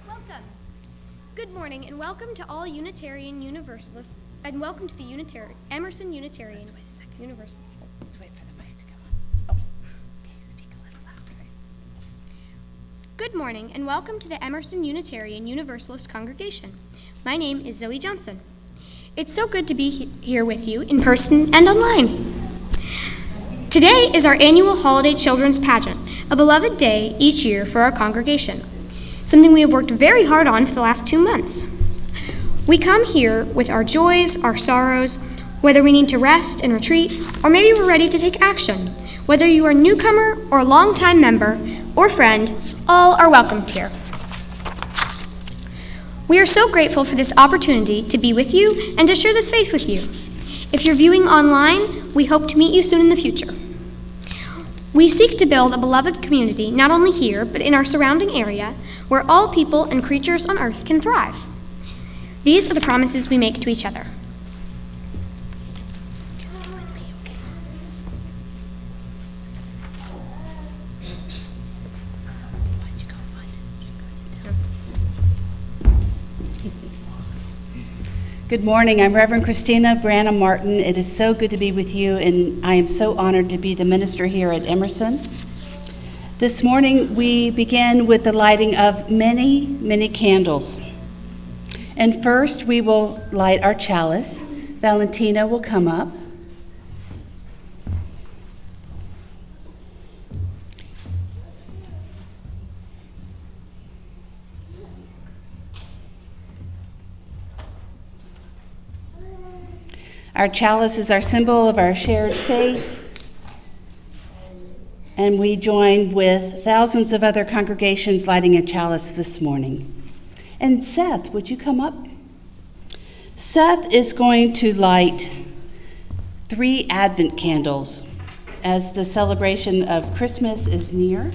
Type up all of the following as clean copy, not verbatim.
Welcome. Good morning and welcome to all Unitarian Universalists and welcome to the Emerson Unitarian Universalist. Let's wait for the mic to come on. Okay, speak a little louder. Good morning and welcome to the Emerson Unitarian Universalist congregation. My name is Zoe Johnson. It's so good to be here with you in person and online. Today is our annual holiday children's pageant, a beloved day each year for our congregation, something we have worked very hard on for the last 2 months. We come here with our joys, our sorrows, whether we need to rest and retreat, or maybe we're ready to take action. Whether you are a newcomer or a longtime member or friend, all are welcomed here. We are so grateful for this opportunity to be with you and to share this faith with you. If you're viewing online, we hope to meet you soon in the future. We seek to build a beloved community not only here, but in our surrounding area, where all people and creatures on earth can thrive. These are the promises we make to each other. Good morning. I'm Reverend Christina Branham Martin. It is so good to be with you, and I am so honored to be the minister here at Emerson. This morning, we begin with the lighting of many, many candles. And first, we will light our chalice. Valentina will come up. Our chalice is our symbol of our shared faith, and we join with thousands of other congregations lighting a chalice this morning. And Seth, would you come up? Seth is going to light 3 Advent candles as the celebration of Christmas is near.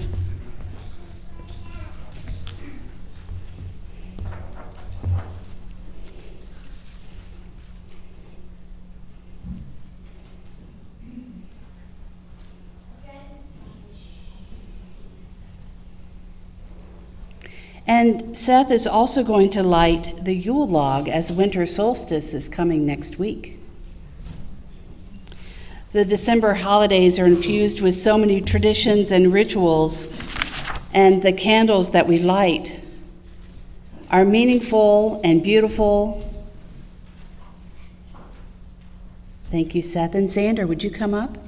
And Seth is also going to light the Yule log as winter solstice is coming next week. The December holidays are infused with so many traditions and rituals, and the candles that we light are meaningful and beautiful. Thank you, Seth. And Xander, would you come up?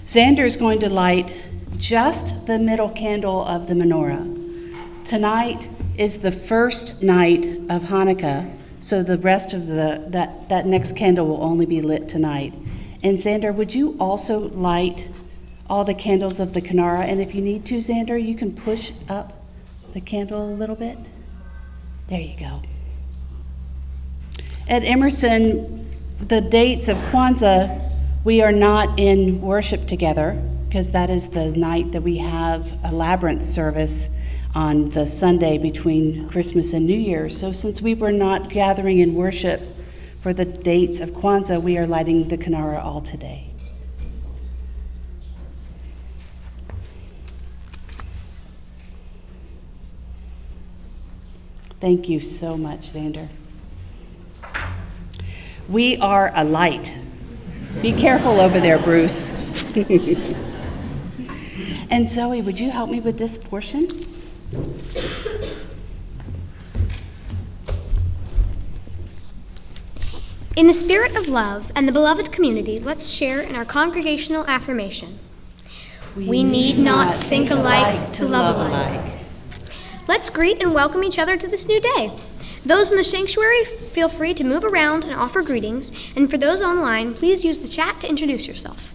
Xander is going to light just the middle candle of the menorah. Tonight is the first night of Hanukkah, so the rest of that next candle will only be lit tonight. And Xander, would you also light all the candles of the Kinara? And if you need to, Xander, you can push up the candle a little bit. There you go. At Emerson, the dates of Kwanzaa, we are not in worship together because that is the night that we have a labyrinth service on the Sunday between Christmas and New Year's. So since we were not gathering in worship for the dates of Kwanzaa, we are lighting the Kinara all today. Thank you so much, Xander. We are a light. Be careful over there, Bruce. And Zoe, would you help me with this portion? In the spirit of love and the beloved community, let's share in our congregational affirmation. We need not think alike to love alike. Let's greet and welcome each other to this new day. Those in the sanctuary, feel free to move around and offer greetings, and for those online, please use the chat to introduce yourself.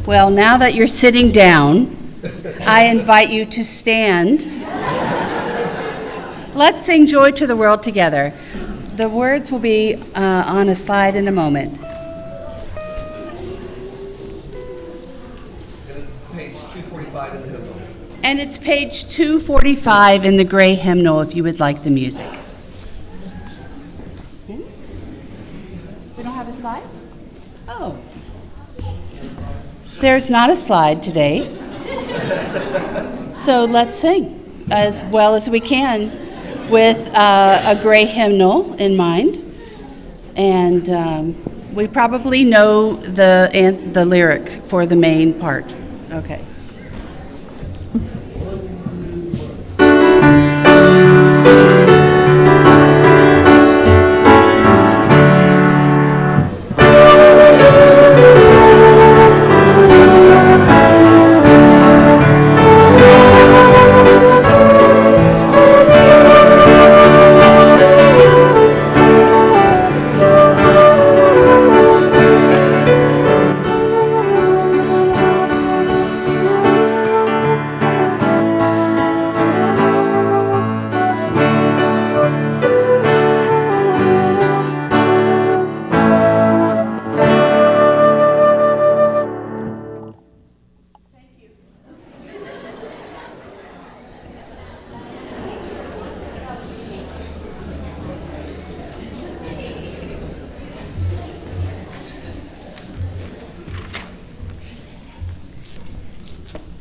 Well, now that you're sitting down, I invite you to stand. Let's sing Joy to the World together. The words will be on a slide in a moment. And it's page 245 in the hymnal. And it's page 245 in the gray hymnal if you would like the music. We don't have a slide? Oh. There's not a slide today. So let's sing as well as we can with a gray hymnal in mind. And we probably know the lyric for the main part. Okay.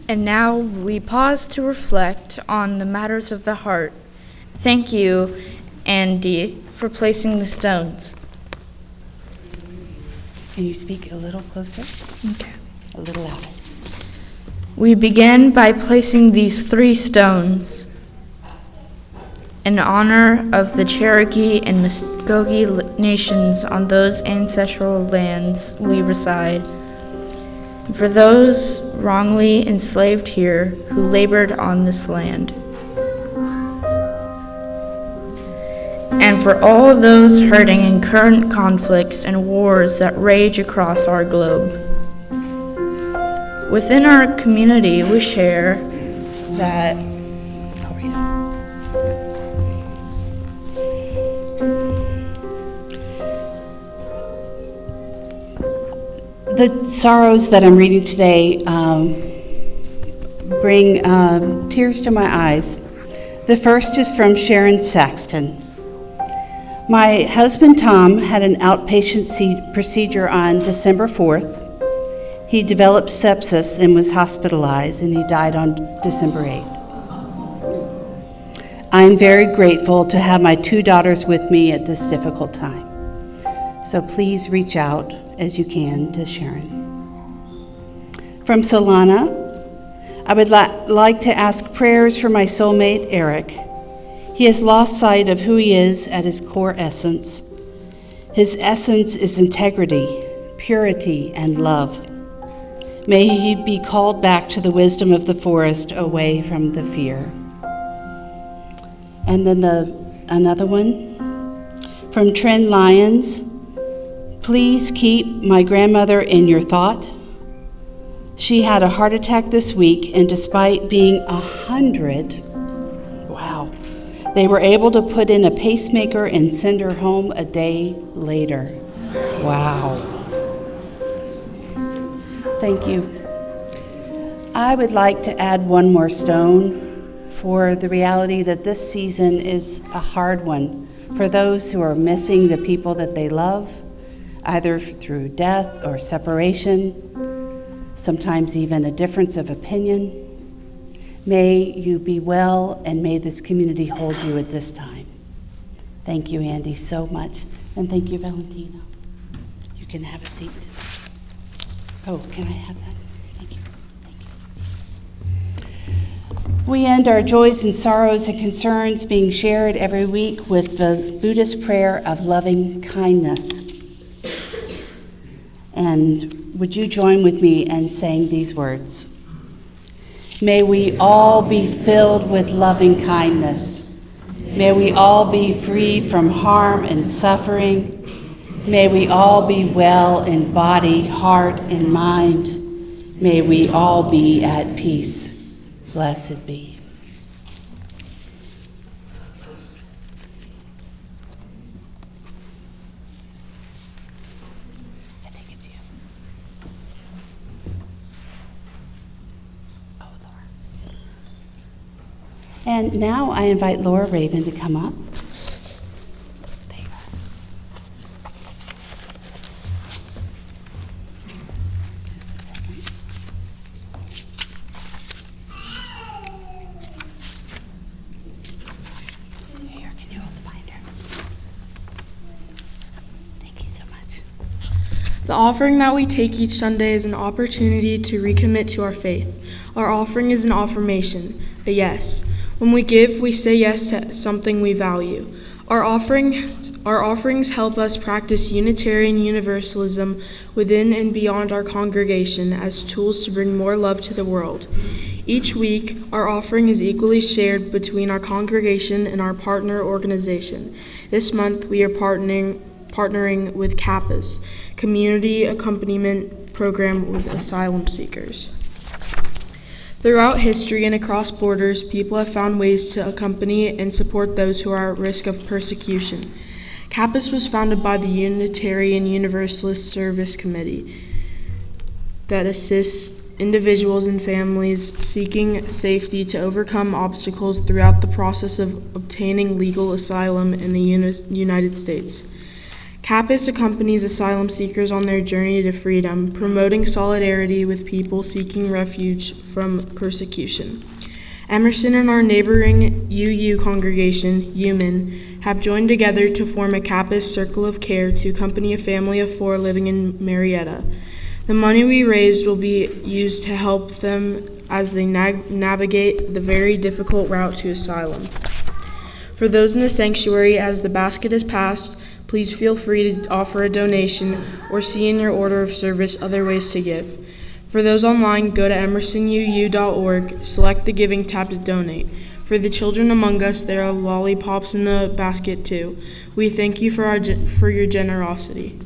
And now we pause to reflect on the matters of the heart. Thank you, Andy, for placing the stones. Can you speak a little closer? Okay. A little louder. We begin by placing these 3 stones in honor of the Cherokee and Muskogee nations on those ancestral lands we reside. For those wrongly enslaved here who labored on this land. And for all those hurting in current conflicts and wars that rage across our globe. Within our community, we share that the sorrows that I'm reading today bring tears to my eyes. The first is from Sharon Saxton. My husband Tom had an outpatient procedure on December 4th. He developed sepsis and was hospitalized, and he died on December 8th. I am very grateful to have my 2 daughters with me at this difficult time. So please reach out as you can to Sharon. From Solana, I would like to ask prayers for my soulmate, Eric. He has lost sight of who he is at his core essence. His essence is integrity, purity, and love. May he be called back to the wisdom of the forest, away from the fear. And then another one from Trent Lyons. Please keep my grandmother in your thought. She had a heart attack this week, and despite being 100, wow, they were able to put in a pacemaker and send her home a day later. Wow. Thank you. I would like to add one more stone for the reality that this season is a hard one for those who are missing the people that they love, either through death or separation, sometimes even a difference of opinion. May you be well, and may this community hold you at this time. Thank you, Andy, so much. And thank you, Valentina. You can have a seat. Oh, can I have that? Thank you. Thank you. We end our joys and sorrows and concerns being shared every week with the Buddhist prayer of loving kindness. And would you join with me in saying these words? May we all be filled with loving kindness. May we all be free from harm and suffering. May we all be well in body, heart, and mind. May we all be at peace. Blessed be. I think it's you. Oh, Laura. And now I invite Laura Raven to come up. There you are. Just a second. Here, can you hold the binder? Thank you so much. The offering that we take each Sunday is an opportunity to recommit to our faith. Our offering is an affirmation, a yes. When we give, we say yes to something we value. Our offerings help us practice Unitarian Universalism within and beyond our congregation as tools to bring more love to the world. Each week, our offering is equally shared between our congregation and our partner organization. This month, we are partnering with CAPAS, Community Accompaniment Program with Asylum Seekers. Throughout history and across borders, people have found ways to accompany and support those who are at risk of persecution. CAPAS was founded by the Unitarian Universalist Service Committee that assists individuals and families seeking safety to overcome obstacles throughout the process of obtaining legal asylum in the United States. CAPAS accompanies asylum seekers on their journey to freedom, promoting solidarity with people seeking refuge from persecution. Emerson and our neighboring UU congregation, UMIN, have joined together to form a CAPAS Circle of Care to accompany a family of 4 living in Marietta. The money we raised will be used to help them as they navigate the very difficult route to asylum. For those in the sanctuary, as the basket is passed, please feel free to offer a donation or see in your order of service other ways to give. For those online, go to emersonuu.org, select the Giving tab to donate. For the children among us, there are lollipops in the basket too. We thank you for your generosity.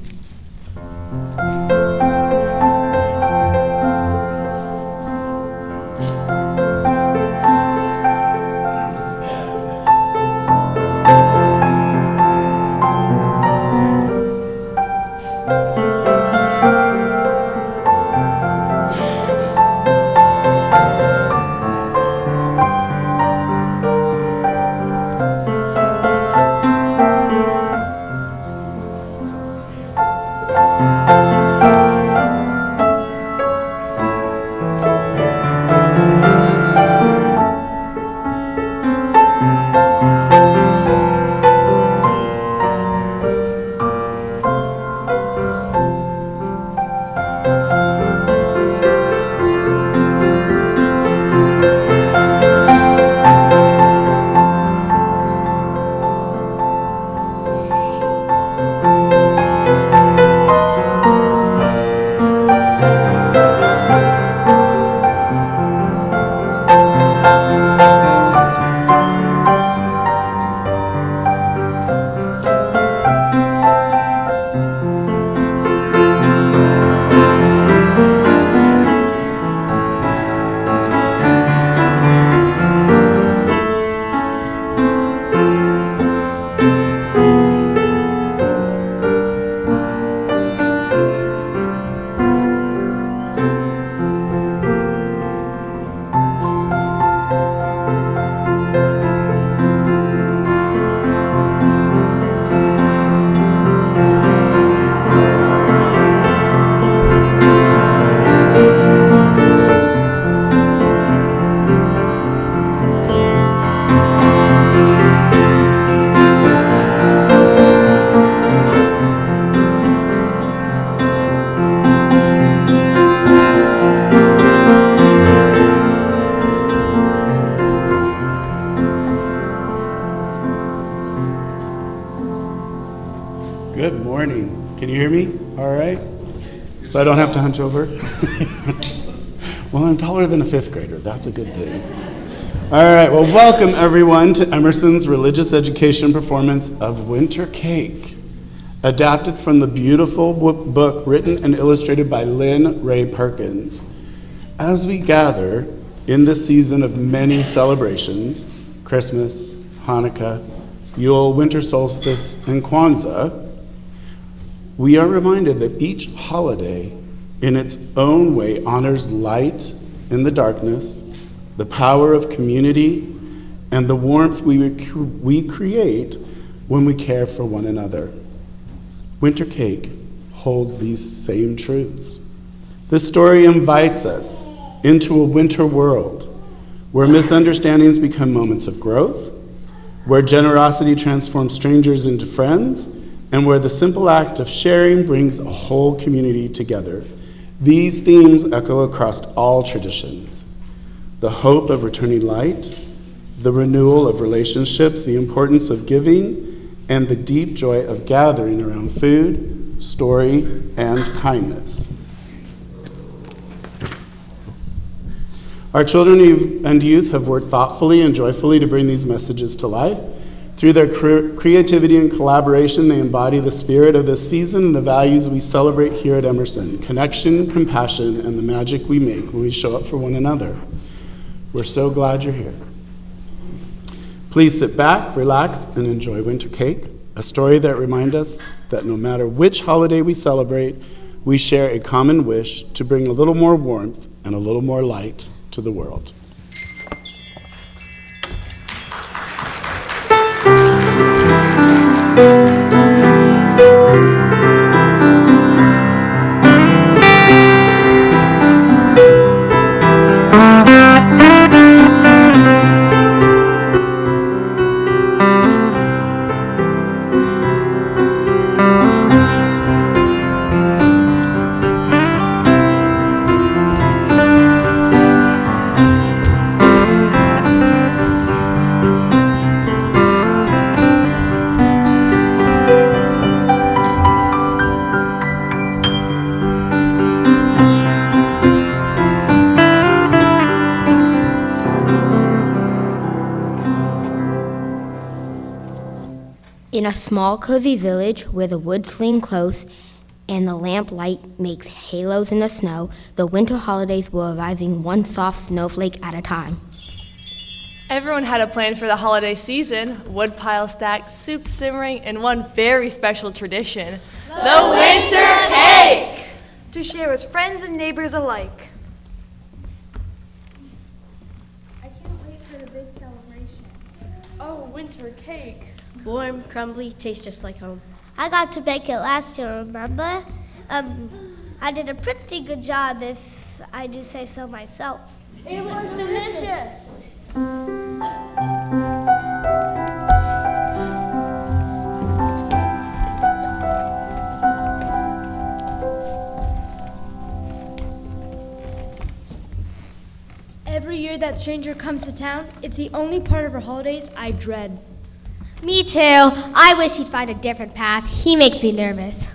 Good morning. Can you hear me? All right. So I don't have to hunch over? Well, I'm taller than a 5th grader. That's a good thing. All right. Well, welcome everyone to Emerson's religious education performance of Wintercake, adapted from the beautiful book written and illustrated by Lynn Ray Perkins. As we gather in this season of many celebrations, Christmas, Hanukkah, Yule, winter solstice, and Kwanzaa, we are reminded that each holiday in its own way honors light in the darkness, the power of community, and the warmth we create when we care for one another. Wintercake holds these same truths. This story invites us into a winter world where misunderstandings become moments of growth, where generosity transforms strangers into friends, and where the simple act of sharing brings a whole community together. These themes echo across all traditions: the hope of returning light, the renewal of relationships, the importance of giving, and the deep joy of gathering around food, story, and kindness. Our children and youth have worked thoughtfully and joyfully to bring these messages to life. Through their creativity and collaboration, they embody the spirit of this season and the values we celebrate here at Emerson: connection, compassion, and the magic we make when we show up for one another. We're so glad you're here. Please sit back, relax, and enjoy Wintercake, a story that reminds us that no matter which holiday we celebrate, we share a common wish to bring a little more warmth and a little more light to the world. In a small, cozy village where the woods lean close and the lamp light makes halos in the snow, the winter holidays were arriving one soft snowflake at a time. Everyone had a plan for the holiday season: wood pile stacked, soup simmering, and one very special tradition: the Wintercake! To share with friends and neighbors alike. I can't wait for the big celebration. Oh, Wintercake. Warm, crumbly, tastes just like home. I got to bake it last year, remember? I did a pretty good job, if I do say so myself. It was delicious. Every year that stranger comes to town, it's the only part of our holidays I dread. Me too. I wish he'd find a different path. He makes me nervous.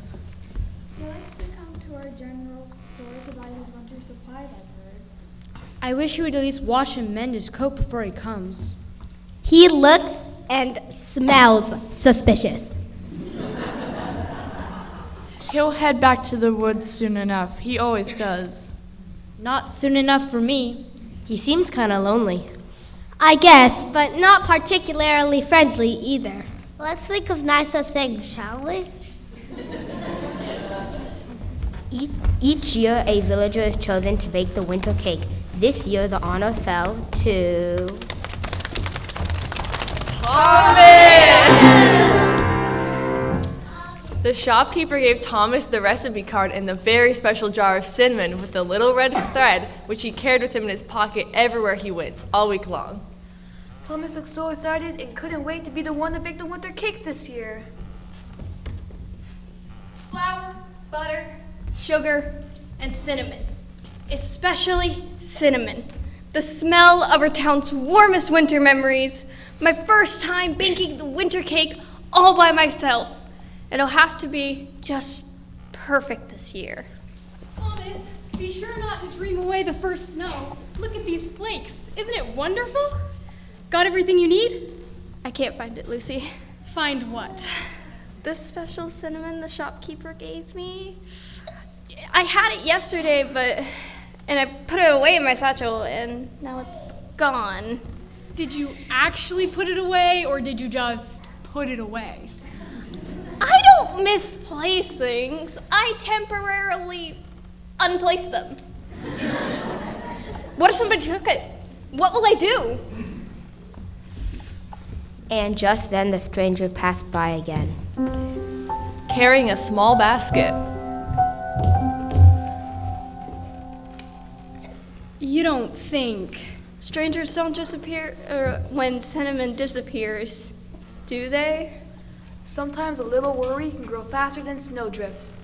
He likes to come to our general store to buy his winter supplies, I've heard. I wish he would at least wash and mend his coat before he comes. He looks and smells suspicious. He'll head back to the woods soon enough. He always does. Not soon enough for me. He seems kind of lonely. I guess, but not particularly friendly either. Let's think of nicer things, shall we? Each year, a villager is chosen to bake the winter cake. This year, the honor fell to The shopkeeper gave Thomas the recipe card and the very special jar of cinnamon with the little red thread, which he carried with him in his pocket everywhere he went, all week long. Thomas looked so excited and couldn't wait to be the one to bake the winter cake this year. Flour, butter, sugar, and cinnamon. Especially cinnamon. The smell of our town's warmest winter memories. My first time baking the winter cake all by myself. It'll have to be just perfect this year. Thomas, be sure not to dream away the first snow. Look at these flakes. Isn't it wonderful? Got everything you need? I can't find it, Lucy. Find what? The special cinnamon the shopkeeper gave me. I had it yesterday, but and I put it away in my satchel, and now it's gone. Did you actually put it away, or did you just put it away? I don't misplace things. I temporarily unplace them. What if somebody took it? What will I do? And just then the stranger passed by again. Carrying a small basket. You don't think... Strangers don't disappear when cinnamon disappears, do they? Sometimes a little worry can grow faster than snowdrifts.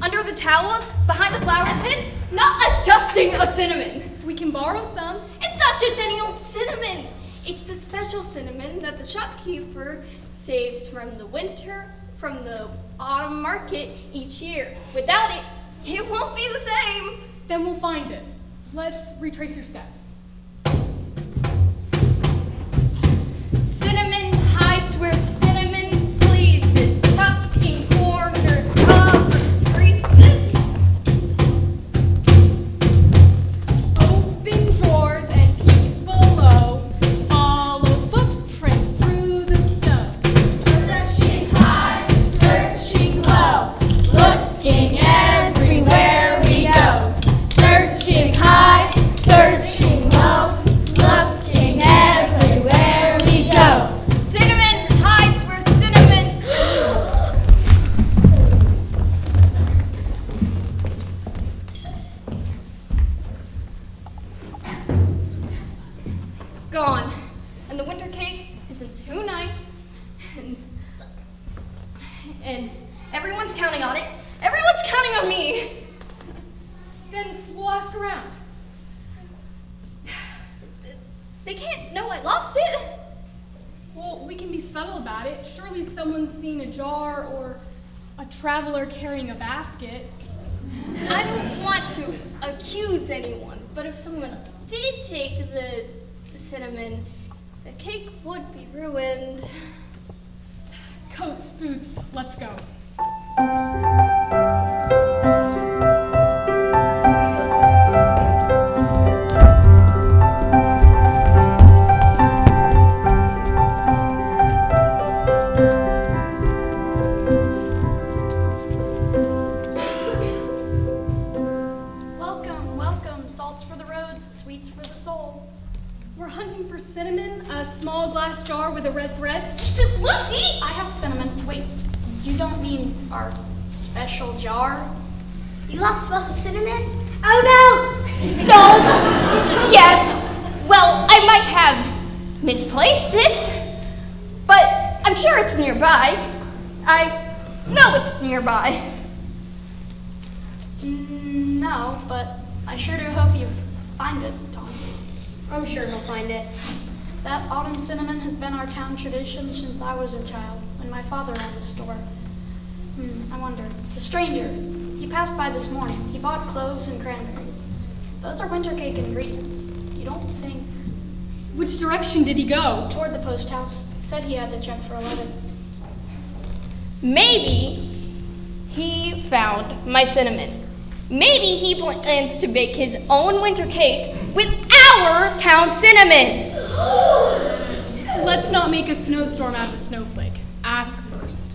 Under the towels, behind the flower tin, not a dusting of cinnamon. We can borrow some. It's not just any old cinnamon. It's the special cinnamon that the shopkeeper saves from the autumn market each year. Without it, it won't be the same. Then we'll find it. Let's retrace your steps. Cinnamon hides where cinnamon pleases, tucked in corners, covered creases. Open drawers and peek below. Follow footprints through the snow. Searching high, searching low, looking everywhere we go. Searching high, searching low, looking everywhere we go. Cinnamon hides where cinnamon. Gone. And the winter cake is in 2 nights. And everyone's counting on it. Everyone's counting on me. Then we'll ask around. They can't know I lost it. Well, we can be subtle about it. Surely someone's seen a jar or a traveler carrying a basket. I don't want to accuse anyone, but if someone did take the cinnamon, the cake would be ruined. Coats, boots, let's go. Welcome, welcome. Salts for the roads, sweets for the soul. We're hunting for cinnamon, a small glass jar with a red thread. Lucy! I have cinnamon. Wait, you don't mean our special jar? You lost special cinnamon? Oh No! Yes! Well, I might have misplaced it, but I'm sure it's nearby. I know it's nearby. No, but I sure do hope you find it, Tom. I'm sure he'll find it. That autumn cinnamon has been our town tradition since I was a child, when my father owned the store. I wonder. The stranger. He passed by this morning. He bought cloves and cranberries. Those are Wintercake ingredients. You don't think... Which direction did he go? Toward the post house. Said he had to check for a letter. Maybe he found my cinnamon. Maybe he plans to bake his own winter cake with our town cinnamon. Let's not make a snowstorm out of a snowflake. Ask first.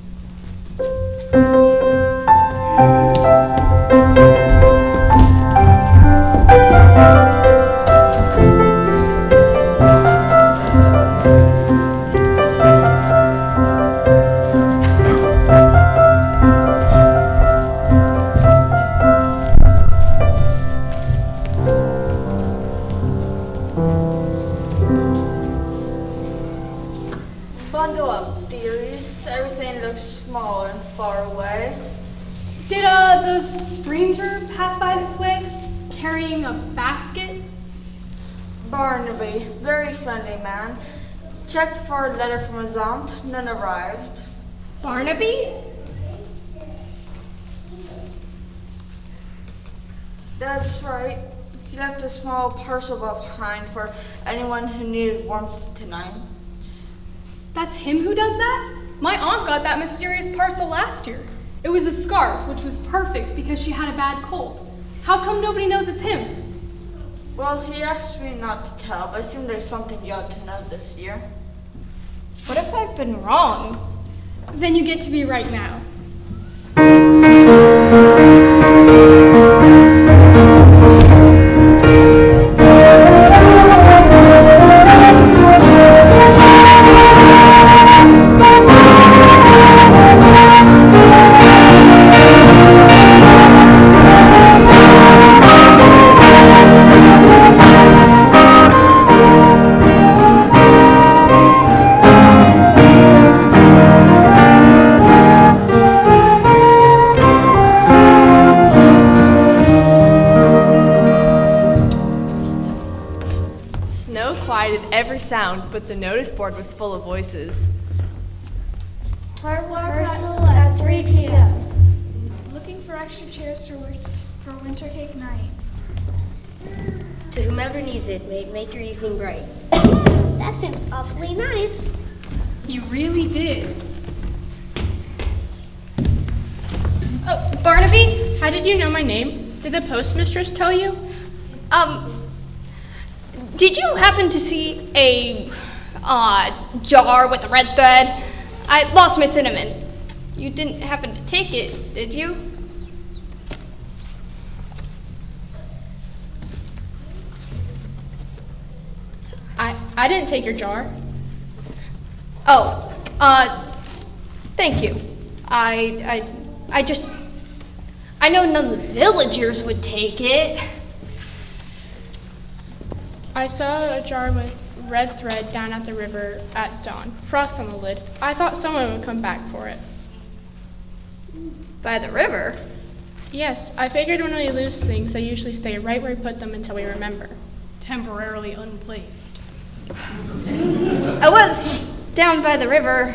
Bundle up, dearies. Everything looks small and far away. Did the stranger pass by this way, carrying a basket? Barnaby, very friendly man. Checked for a letter from his aunt, none arrived. Barnaby? That's right. He left a small parcel behind for anyone who needed warmth tonight. That's him who does that? My aunt got that mysterious parcel last year. It was a scarf, which was perfect because she had a bad cold. How come nobody knows it's him? Well, he asked me not to tell, but it seemed there's something you ought to know this year. What if I've been wrong? Then you get to be right now. Every sound, but the notice board was full of voices. Rehearsal at 3 p.m. Looking for extra chairs for Wintercake night. To whomever needs it, make your evening bright. That seems awfully nice. You really did. Oh, Barnaby, how did you know my name? Did the postmistress tell you? Did you happen to see a jar with a red thread? I lost my cinnamon. You didn't happen to take it, did you? I didn't take your jar. Oh, thank you. I know none of the villagers would take it. I saw a jar with red thread down at the river at dawn. Frost on the lid. I thought someone would come back for it. By the river? Yes, I figured when we lose things, they usually stay right where we put them until we remember. Temporarily unplaced. I was down by the river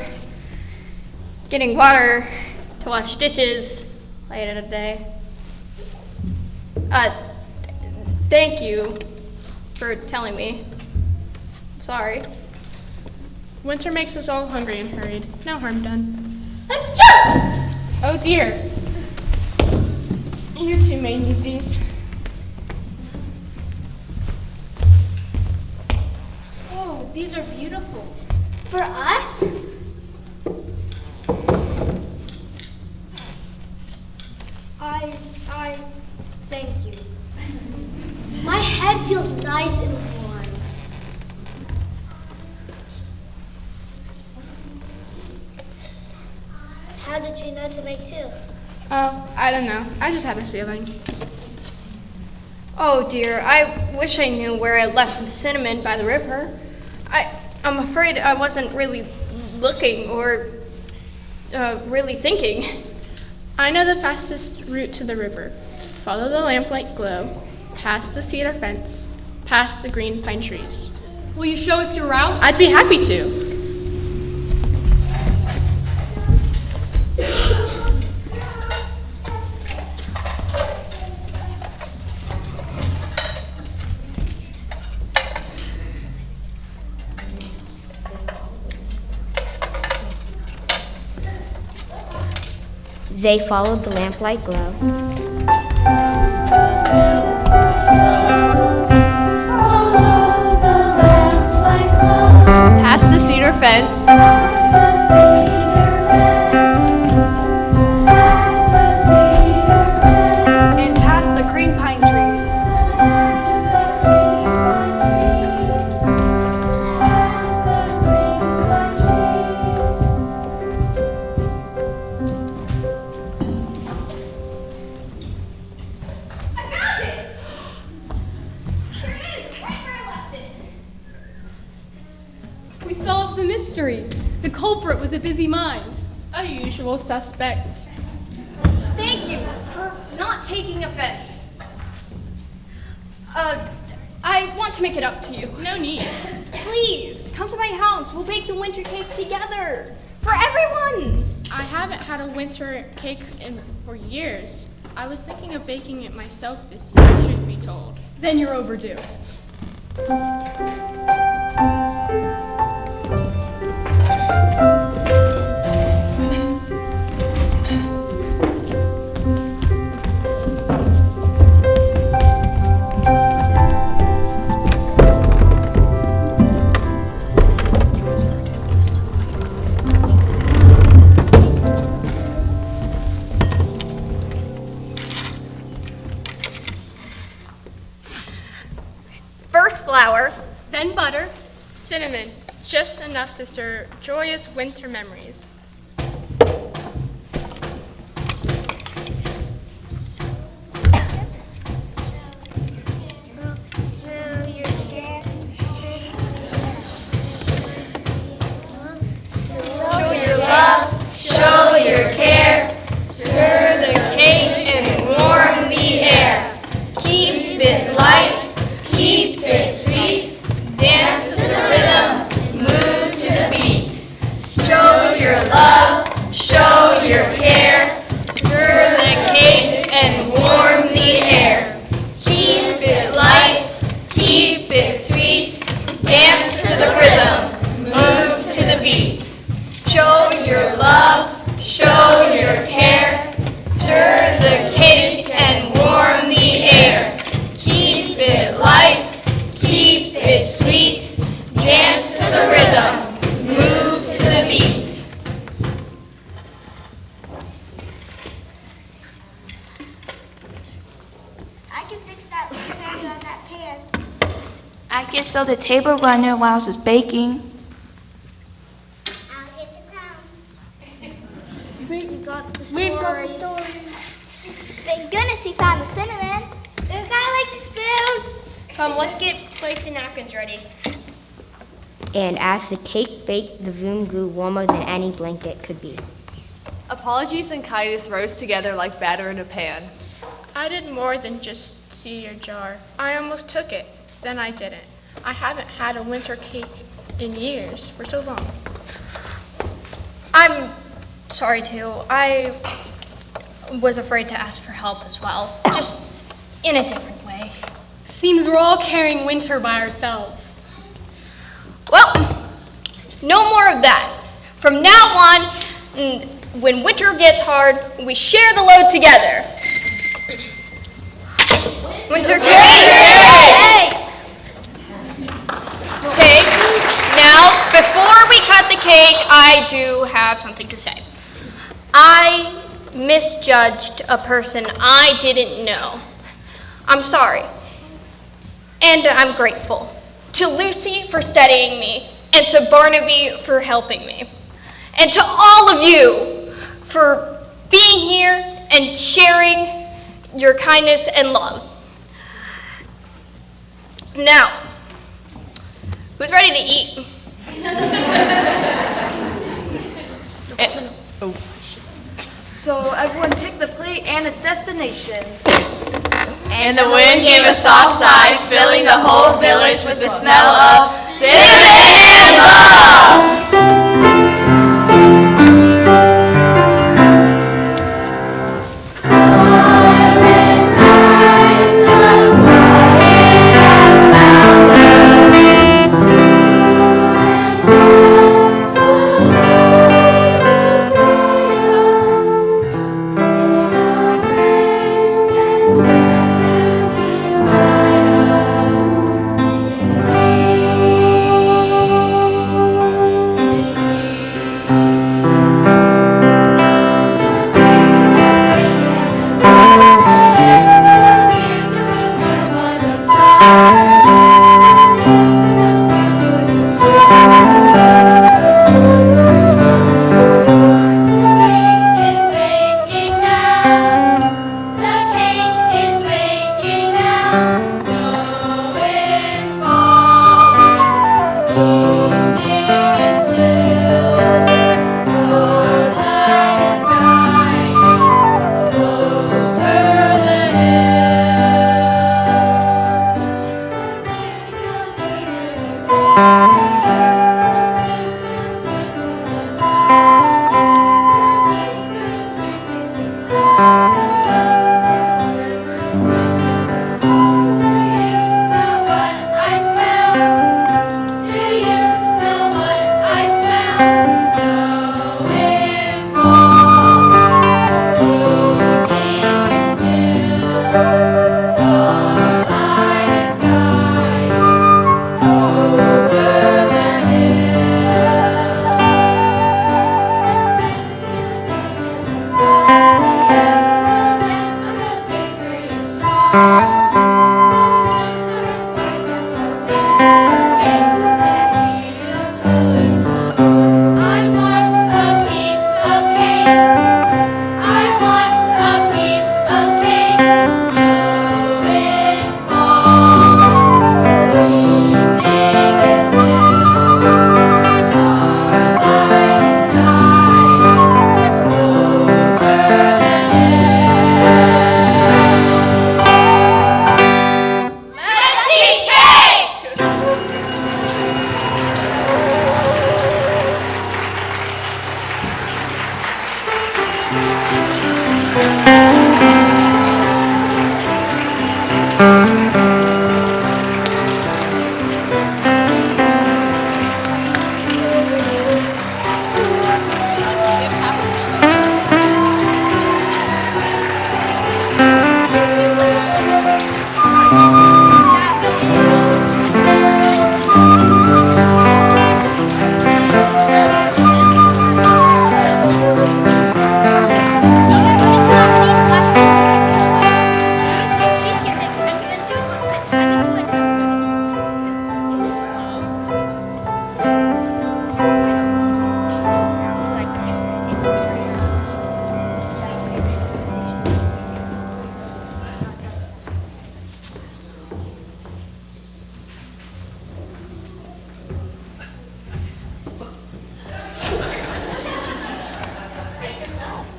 getting water to wash dishes late in the day. Thank you for telling me. Sorry. Winter makes us all hungry and hurried. No harm done. Achoo! Oh dear. You two may need these. Oh, these are beautiful. For us? I thank you. My head feels nice and warm. How did you know to make two? Oh, I don't know. I just had a feeling. Oh dear, I wish I knew where I left the cinnamon by the river. I'm afraid I wasn't really looking or really thinking. I know the fastest route to the river. Follow the lamplight glow, past the cedar fence, past the green pine trees. Will you show us your route? I'd be happy to. They followed the lamplight glow. Past the cedar fence. And past the green pine trees. We solved the mystery. The culprit was a busy mind. A usual suspect. Thank you for not taking offense. I want to make it up to you. No need. Please, come to my house. We'll bake the winter cake together. For everyone. I haven't had a winter cake for years. I was thinking of baking it myself this year, truth be told. Then you're overdue. First flour. Then butter. Cinnamon, just enough to stir joyous winter memories. Show your love, show your care, stir the cake and warm the air. Keep it light, keep it sweet, dance to the rhythm, move to the beat. Show your love, show your care, stir the cake and warm the air. Keep it light, keep it sweet, dance to the rhythm, move to the beat. Show your love, show your care, stir the cake and warm the air. Keep it light, keep it sweet, dance to the rhythm, move to the beat. I can fix that loose area on that pan. I can sew the table runner while it's baking. I'll get the crumbs. We've got the stories. Thank goodness he found the cinnamon. Does a guy like the spoon? Come, let's get plates and napkins ready. And as the cake baked, the room grew warmer than any blanket could be. Apologies and kindness rose together like batter in a pan. I did more than just see your jar. I almost took it, then I didn't. I haven't had a winter cake in years, for so long. I'm sorry too. I was afraid to ask for help as well, just in a different way. Seems we're all carrying winter by ourselves. Well, no more of that. From now on, when winter gets hard, we share the load together. Wintercake! Okay, now before we cut the cake, I do have something to say. I misjudged a person I didn't know. I'm sorry. And I'm grateful to Lucy for studying me, and to Barnaby for helping me, and to all of you for being here and sharing your kindness and love. Now, who's ready to eat? So everyone picked the plate and a destination. And the wind gave a soft sigh, filling the whole village with the smell of cinnamon and love.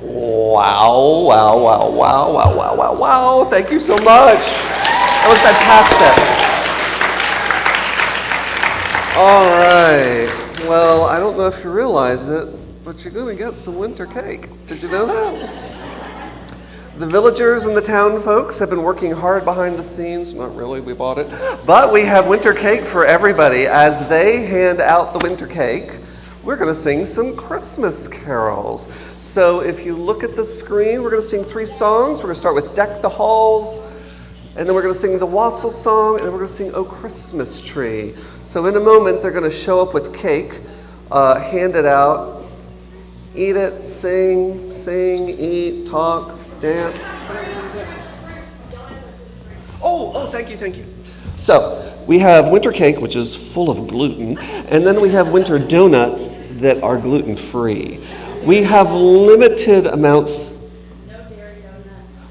Wow, wow, wow, wow, wow, wow, wow, wow. Thank you so much. That was fantastic. All right. Well, I don't know if you realize it, but you're going to get some winter cake. Did you know that? The villagers and the town folks have been working hard behind the scenes. Not really, we bought it. But we have winter cake for everybody. As they hand out the winter cake, we're going to sing some Christmas carols. So if you look at the screen, we're going to sing 3 songs. We're going to start with Deck the Halls, and then we're going to sing the Wassail Song, and then we're going to sing Oh Christmas Tree. So in a moment, they're going to show up with cake, hand it out, eat it, sing, eat, talk, dance. Oh, thank you. So, we have winter cake, which is full of gluten, and then we have winter donuts that are gluten-free. We have limited amounts.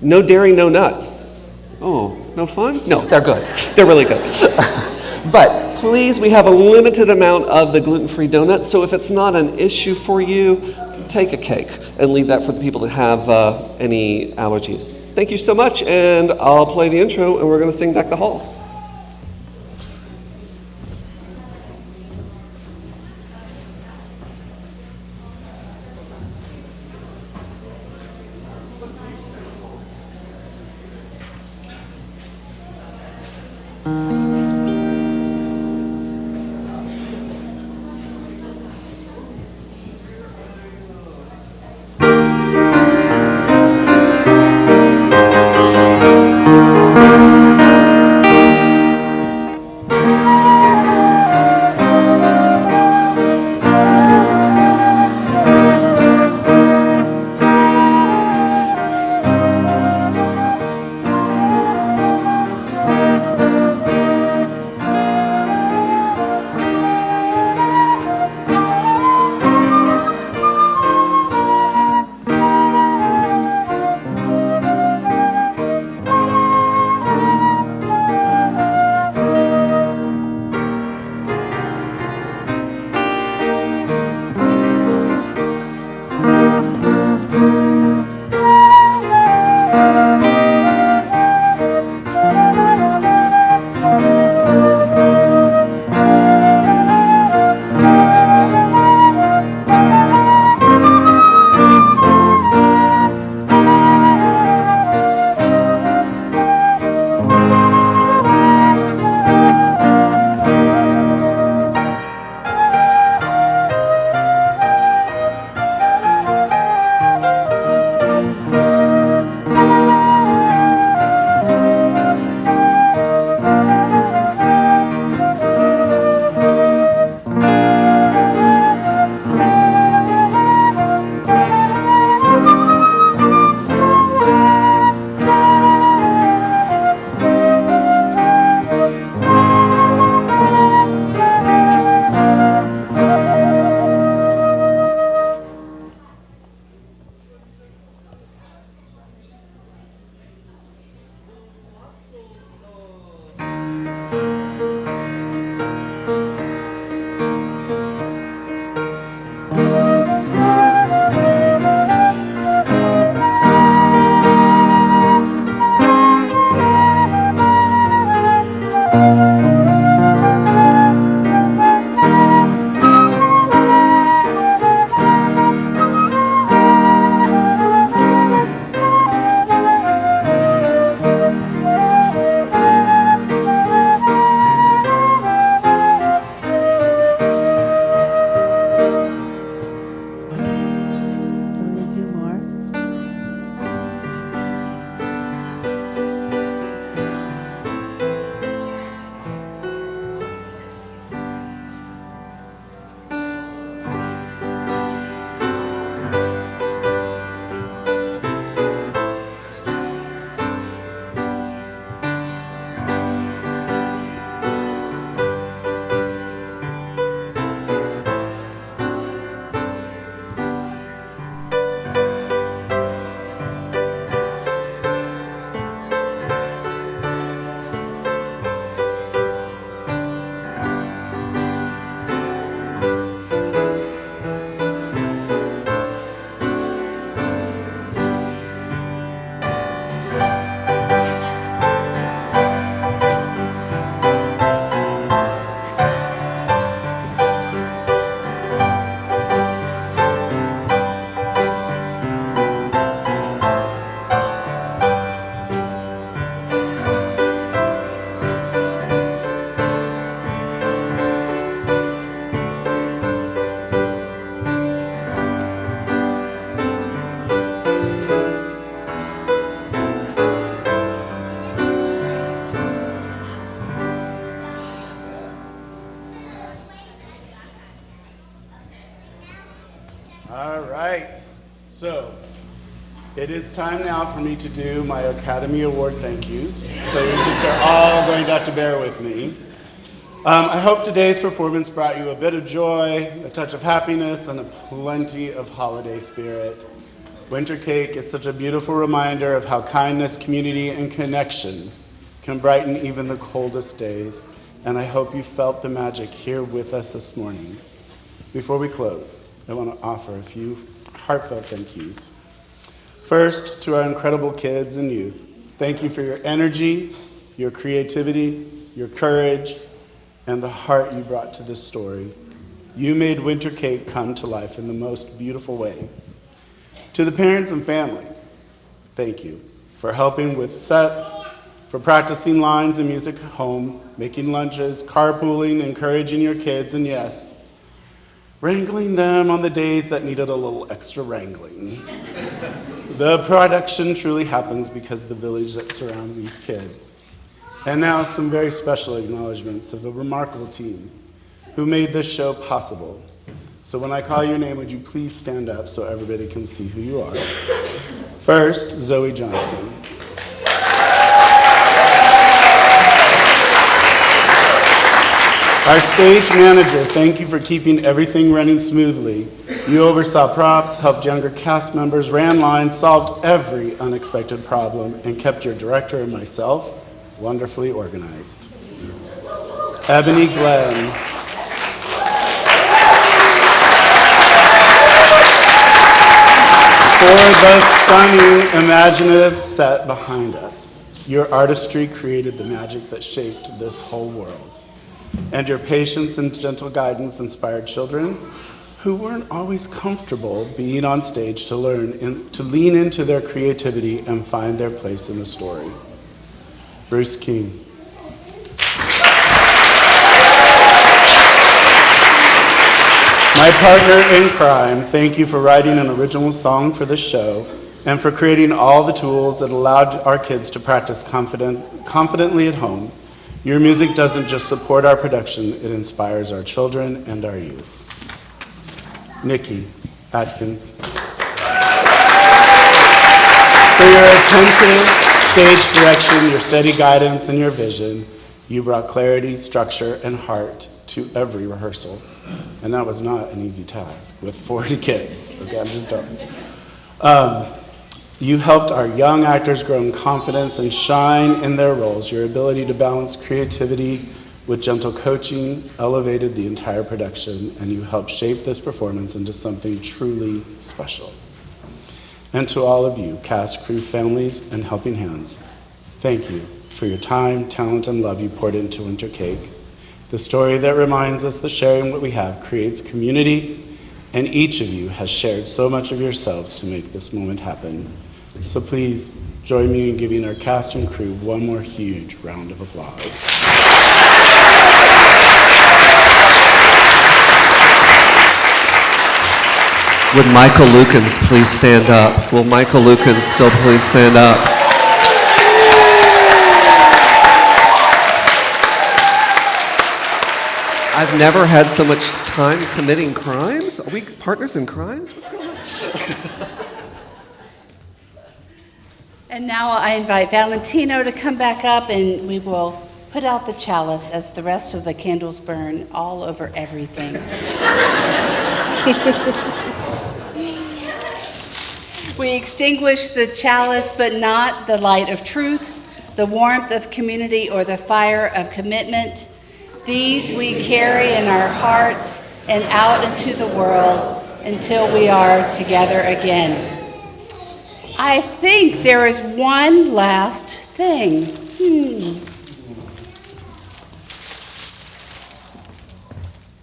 No dairy, no nuts. Oh, no fun? No, they're good. They're really good. But please, we have a limited amount of the gluten-free donuts, so if it's not an issue for you, take a cake and leave that for the people that have any allergies. Thank you so much, and I'll play the intro, and we're going to sing Deck the Halls. All right. So it is time now for me to do my Academy Award thank yous. So you just are all going to have to bear with me. I hope today's performance brought you a bit of joy, a touch of happiness, and a plenty of holiday spirit. Wintercake is such a beautiful reminder of how kindness, community, and connection can brighten even the coldest days. And I hope you felt the magic here with us this morning. Before we close, I want to offer a few heartfelt thank yous. First, to our incredible kids and youth, thank you for your energy, your creativity, your courage, and the heart you brought to this story. You made Wintercake come to life in the most beautiful way. To the parents and families, thank you for helping with sets, for practicing lines and music at home, making lunches, carpooling, encouraging your kids, and yes, wrangling them on the days that needed a little extra wrangling. The production truly happens because of the village that surrounds these kids. And now some very special acknowledgments of the remarkable team who made this show possible. So when I call your name, would you please stand up so everybody can see who you are? First, Zoe Johnson. Our stage manager, thank you for keeping everything running smoothly. You oversaw props, helped younger cast members, ran lines, solved every unexpected problem, and kept your director and myself wonderfully organized. Ebony Glenn. For the stunning, imaginative set behind us, your artistry created the magic that shaped this whole world. And your patience and gentle guidance inspired children who weren't always comfortable being on stage to learn and to lean into their creativity and find their place in the story. Bruce King. My partner in crime, thank you for writing an original song for the show and for creating all the tools that allowed our kids to practice confidently at home. Your music doesn't just support our production, it inspires our children and our youth. Nikki Atkins. For your attentive stage direction, your steady guidance, and your vision, you brought clarity, structure, and heart to every rehearsal. And that was not an easy task with 40 kids. Okay, I'm just done. You helped our young actors grow in confidence and shine in their roles. Your ability to balance creativity with gentle coaching elevated the entire production, and you helped shape this performance into something truly special. And to all of you, cast, crew, families, and helping hands, thank you for your time, talent, and love you poured into Wintercake. The story that reminds us that sharing what we have creates community, and each of you has shared so much of yourselves to make this moment happen. So please join me in giving our cast and crew one more huge round of applause. Would Michael Lukens please stand up? Will Michael Lukens still please stand up? I've never had so much time committing crimes. Are we partners in crimes? What's going on? And now I invite Valentino to come back up, and we will put out the chalice as the rest of the candles burn all over everything. We extinguish the chalice, but not the light of truth, the warmth of community, or the fire of commitment. These we carry in our hearts and out into the world until we are together again. I think there is one last thing.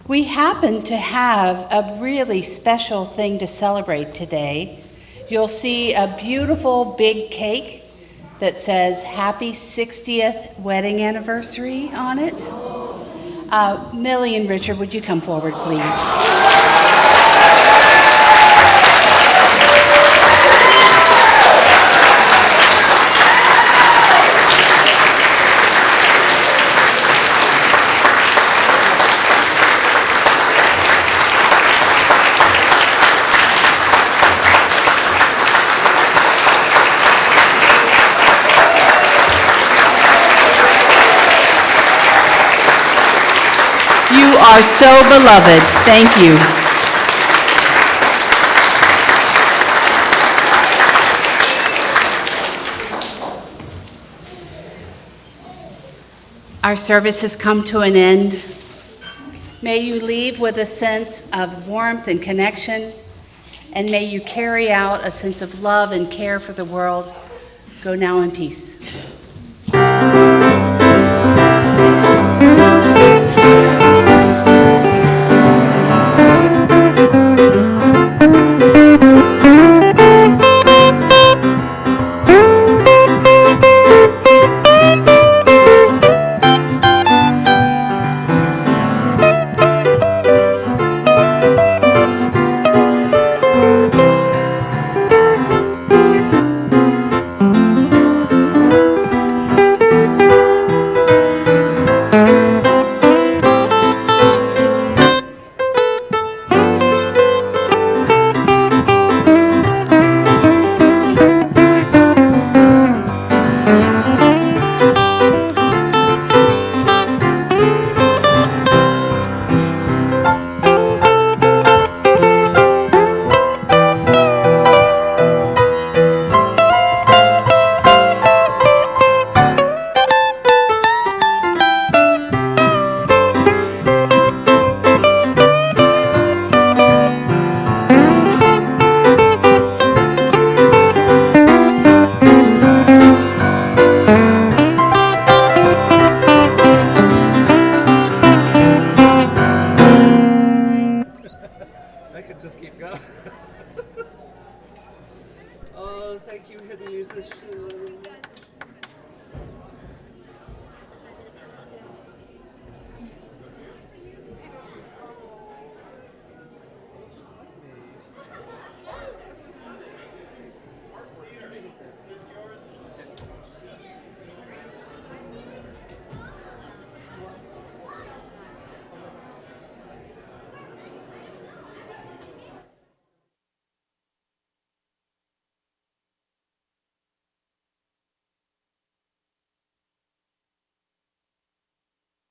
We happen to have a really special thing to celebrate today. You'll see a beautiful big cake that says Happy 60th Wedding Anniversary on it. Millie and Richard, would you come forward, please? are so beloved. Thank you. Our service has come to an end. May you leave with a sense of warmth and connection, and may you carry out a sense of love and care for the world. Go now in peace. Just keep going. Oh, thank you, hidden musician.